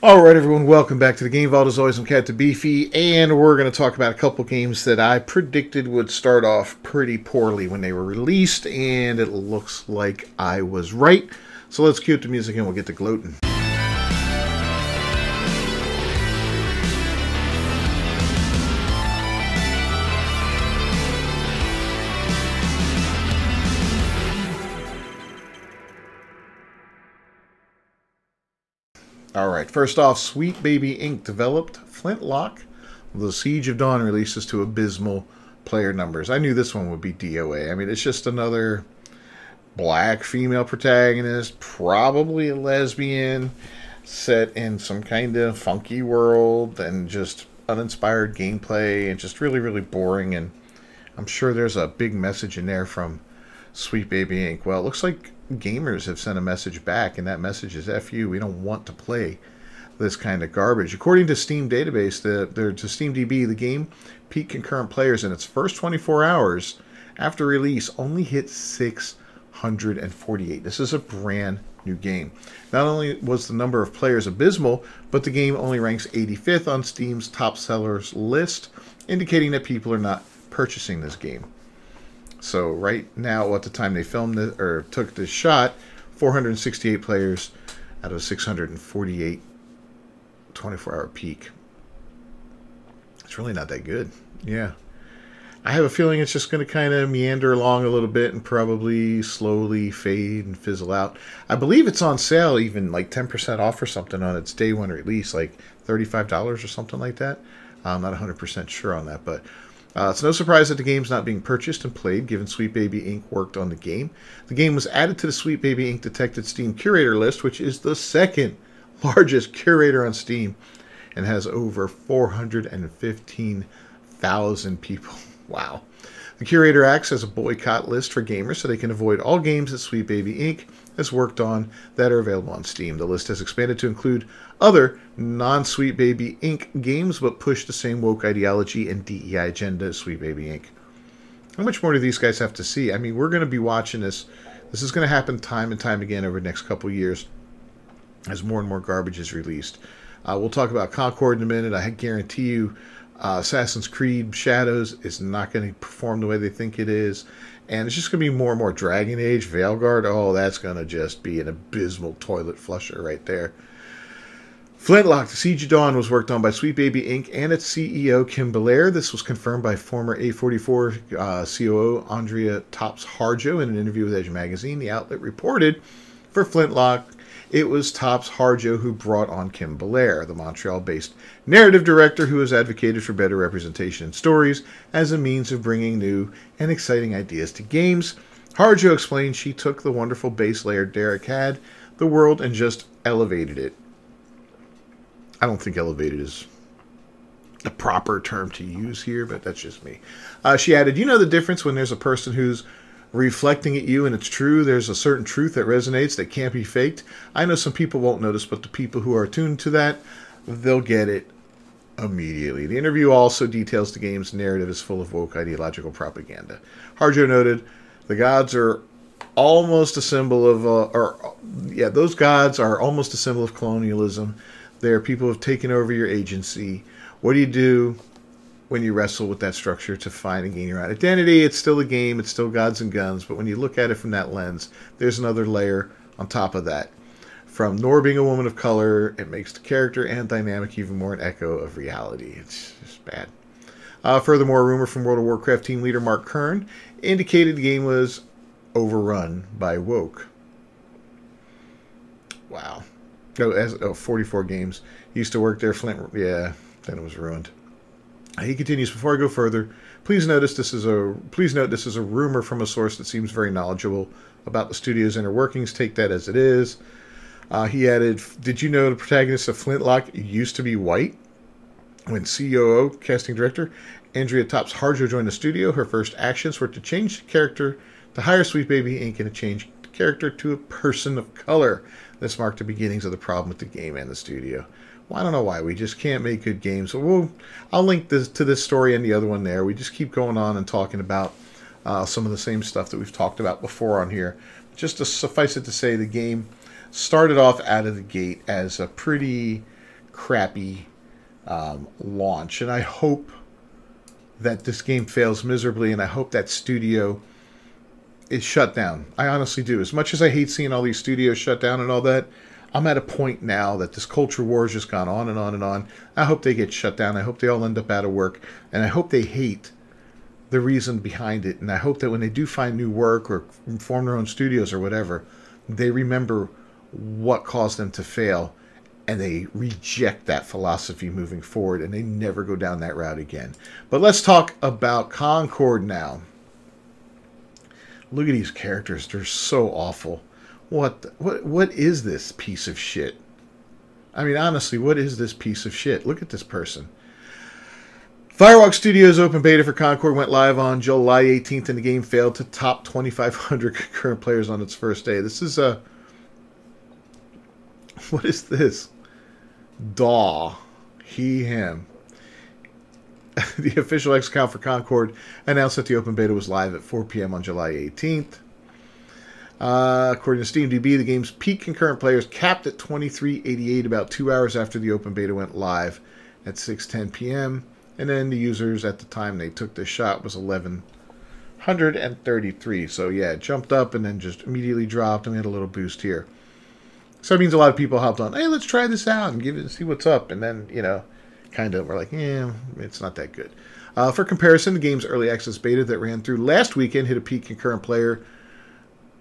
Alright everyone, welcome back to the Game Vault. As always, I'm Cat Beefy, and we're going to talk about a couple games that I predicted would start off pretty poorly when they were released, and it looks like I was right. So let's cue up the music and we'll get to gloating. Alright, first off, Sweet Baby Inc. developed Flintlock. The Siege of Dawn releases to abysmal player numbers. I knew this one would be DOA. I mean, it's just another black female protagonist, probably a lesbian, set in some kind of funky world, and just uninspired gameplay, and just really, really boring. And I'm sure there's a big message in there from Sweet Baby Inc. Well, it looks like gamers have sent a message back, and that message is F you. We don't want to play this kind of garbage. According to Steam database, to SteamDB, the game peak concurrent players in its first 24 hours after release only hit 648. This is a brand new game. Not only was the number of players abysmal, but the game only ranks 85th on Steam's top sellers list, indicating that people are not purchasing this game. So right now, at the time they filmed it or took this shot, 468 players out of 648 24-hour peak. It's really not that good. Yeah. I have a feeling it's just going to kind of meander along a little bit and probably slowly fade and fizzle out. I believe it's on sale, even like 10% off or something on its day one release, like $35 or something like that. I'm not 100% sure on that, but it's no surprise that the game's not being purchased and played, given Sweet Baby Inc. worked on the game. The game was added to the Sweet Baby Inc. Detected Steam Curator list, which is the second largest curator on Steam, and has over 415,000 people. Wow. The curator acts as a boycott list for gamers so they can avoid all games that Sweet Baby Inc. has worked on that are available on Steam. The list has expanded to include other non-Sweet Baby Inc. games, but push the same woke ideology and DEI agenda as Sweet Baby Inc. How much more do these guys have to see? I mean, we're going to be watching this. This is going to happen time and time again over the next couple years as more and more garbage is released. We'll talk about Concord in a minute. I guarantee you Assassin's Creed Shadows is not going to perform the way they think it is. And it's just going to be more and more Dragon Age, Veilguard. Oh, that's going to just be an abysmal toilet flusher right there. Flintlock, The Siege of Dawn, was worked on by Sweet Baby Inc. and its CEO, Kim Belair. This was confirmed by former A44 COO Andrea Tops-Harjo in an interview with Edge Magazine. The outlet reported for Flintlock, it was Tops-Harjo who brought on Kim Belair, the Montreal-based narrative director who has advocated for better representation in stories as a means of bringing new and exciting ideas to games. Harjo explained she took the wonderful base layer Derek had, the world, and just elevated it. I don't think elevated is the proper term to use here, but that's just me. She added, you know the difference when there's a person who's reflecting at you and it's true, there's a certain truth that resonates that can't be faked. I know some people won't notice, but the people who are attuned to that, they'll get it immediately. The interview also details the game's narrative is full of woke ideological propaganda. Harjo noted, the gods are almost a symbol of, those gods are almost a symbol of colonialism. They're people who have taken over your agency. What do you do when you wrestle with that structure to find and gain your own identity? It's still a game, it's still gods and guns, but when you look at it from that lens, there's another layer on top of that. From Nor being a woman of color, it makes the character and dynamic even more an echo of reality. It's just bad. Furthermore, a rumor from World of Warcraft team leader Mark Kern indicated the game was overrun by woke. Wow. 44 games. He used to work there, Flint. Yeah, then it was ruined. He continues, before I go further, please note this is a rumor from a source that seems very knowledgeable about the studio's inner workings. Take that as it is. He added, did you know the protagonist of Flintlock used to be white? When COO, casting director, Andrea Tops-Harjo joined the studio, her first actions were to change the character, to hire Sweet Baby Inc. and to change the character to a person of color. This marked the beginnings of the problem with the game and the studio. Well, I don't know why. We just can't make good games. So I'll link to this story and the other one there. We just keep going on and talking about some of the same stuff that we've talked about before on here. Just to suffice it to say, the game started off out of the gate as a pretty crappy launch. And I hope that this game fails miserably, and I hope that studio is shut down. I honestly do. As much as I hate seeing all these studios shut down and all that, I'm at a point now that this culture war has just gone on and on and on. I hope they get shut down. I hope they all end up out of work. And I hope they hate the reason behind it. And I hope that when they do find new work or form their own studios or whatever, they remember what caused them to fail and they reject that philosophy moving forward and they never go down that route again. But let's talk about Concord now. Look at these characters. They're so awful. What is this piece of shit? I mean, honestly, what is this piece of shit? Look at this person. Firewalk Studios open beta for Concord went live on July 18th, and the game failed to top 2,500 concurrent players on its first day. This is a... What is this? Daw. He, him. The official X account for Concord announced that the open beta was live at 4 p.m. on July 18th. According to SteamDB, the game's peak concurrent players capped at 2388 about 2 hours after the open beta went live at 6:10 p.m. And then the users at the time they took this shot was 1,133. So yeah, it jumped up and then just immediately dropped, and we had a little boost here. So it means a lot of people hopped on, hey, let's try this out and see what's up. And then, you know, kind of we're like, yeah, it's not that good. For comparison, the game's early access beta that ran through last weekend hit a peak concurrent player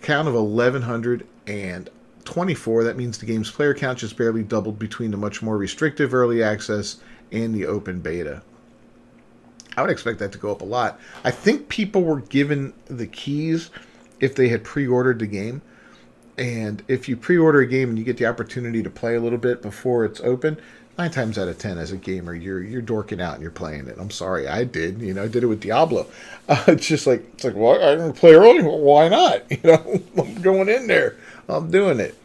count of 1,124. That means the game's player count just barely doubled between the much more restrictive early access and the open beta. I would expect that to go up a lot. I think people were given the keys if they had pre-ordered the game. And if you pre-order a game and you get the opportunity to play a little bit before it's open, 9 times out of 10 as a gamer, you're dorking out and you're playing it. I'm sorry, I did. You know, I did it with Diablo. It's like, well, I'm going to play early. Well, why not? You know, I'm going in there. I'm doing it.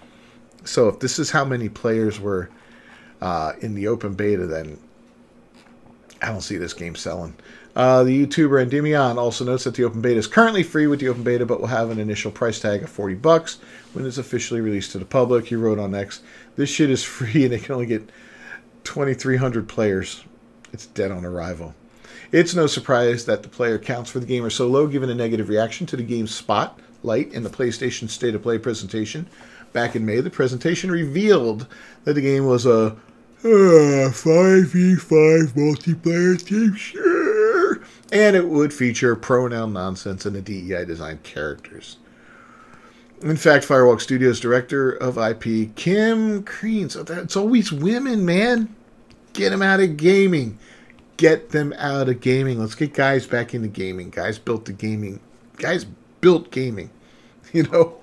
So if this is how many players were in the open beta, then I don't see this game selling. The YouTuber Endymion also notes that the open beta is currently free with the open beta, but will have an initial price tag of $40 when it's officially released to the public. He wrote on X, this shit is free and it can only get 2,300 players. It's dead on arrival. It's no surprise that the player counts for the game are so low given a negative reaction to the game's spotlight in the PlayStation State of Play presentation. Back in May, the presentation revealed that the game was a 5v5 multiplayer team, sure, and it would feature pronoun nonsense and the DEI designed characters. In fact, Firewalk Studios director of IP, Kim Crean, so it's always women, man. Get them out of gaming. Get them out of gaming. Let's get guys back into gaming. Guys built the gaming. Guys built gaming. You know,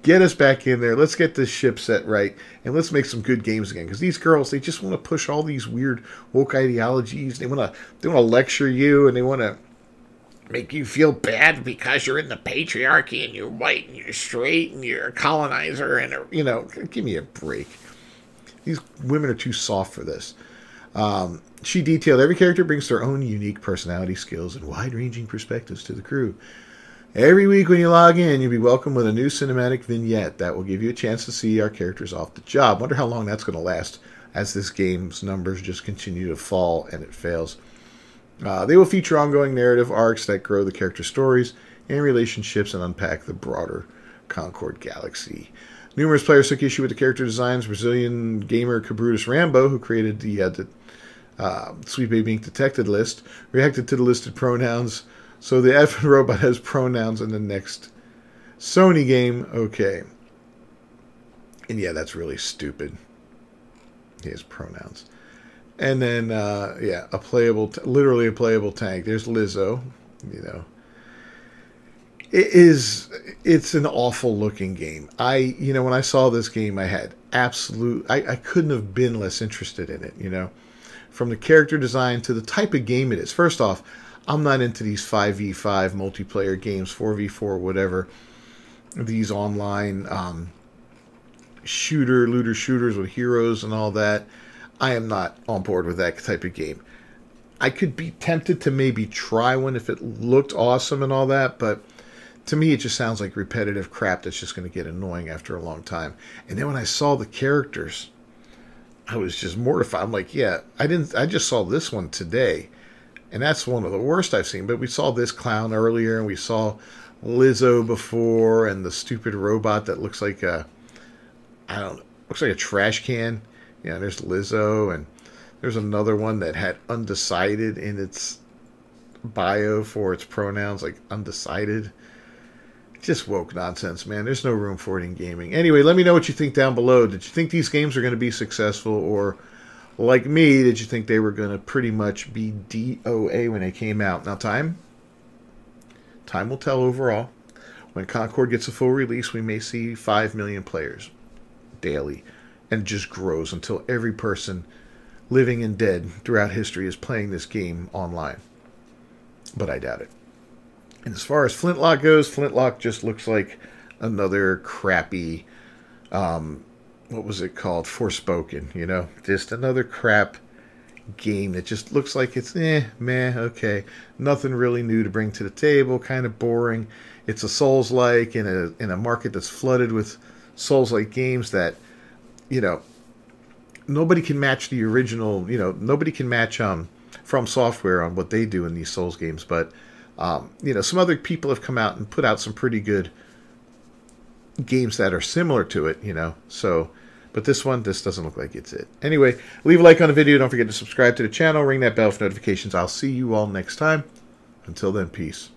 get us back in there. Let's get this ship set right, and let's make some good games again. Because these girls, they just want to push all these weird woke ideologies. They want to lecture you, and they want to make you feel bad because you're in the patriarchy and you're white and you're straight and you're a colonizer and you know, give me a break. These women are too soft for this. She detailed every character brings their own unique personality, skills, and wide-ranging perspectives to the crew. Every week when you log in, you'll be welcomed with a new cinematic vignette that will give you a chance to see our characters off the job. Wonder how long that's going to last as this game's numbers just continue to fall and it fails. They will feature ongoing narrative arcs that grow the character stories and relationships and unpack the broader Concord galaxy. Numerous players took issue with the character designs. Brazilian gamer Cabrutus Rambo, who created the Sweet Baby Inc. Detected list, reacted to the listed pronouns. So the effing robot has pronouns in the next Sony game. Okay. And yeah, that's really stupid. He has pronouns. And then, yeah, literally a playable tank. There's Lizzo, you know. It's an awful looking game. When I saw this game, I had I couldn't have been less interested in it, you know. From the character design to the type of game it is. First off, I'm not into these 5v5 multiplayer games, 4v4, whatever. These online looter shooters with heroes and all that. I am not on board with that type of game. I could be tempted to maybe try one if it looked awesome and all that, but to me it just sounds like repetitive crap that's just going to get annoying after a long time. And then when I saw the characters, I was just mortified. I'm like, yeah, I just saw this one today, and that's one of the worst I've seen. But we saw this clown earlier, and we saw Lizzo before, and the stupid robot that looks like I don't know, looks like a trash can. Yeah, there's Lizzo, and there's another one that had undecided in its bio for its pronouns, like undecided. Just woke nonsense, man. There's no room for it in gaming. Anyway, let me know what you think down below. Did you think these games are going to be successful, or like me, did you think they were going to pretty much be DOA when they came out? Now, time will tell overall. When Concord gets a full release, we may see 5 million players daily, and it just grows until every person living and dead throughout history is playing this game online. But I doubt it. And as far as Flintlock goes, Flintlock just looks like another crappy, what was it called? Forspoken, you know? Just another crap game that just looks like it's, meh, okay. Nothing really new to bring to the table, kind of boring. It's a Souls-like in a market that's flooded with Souls-like games that, you know, nobody can match the original, you know, nobody can match From Software on what they do in these Souls games, but you know, some other people have come out and put out some pretty good games that are similar to it, you know. So, but this doesn't look like it's it. Anyway, leave a like on the video. Don't forget to subscribe to the channel. Ring that bell for notifications. I'll see you all next time. Until then, peace.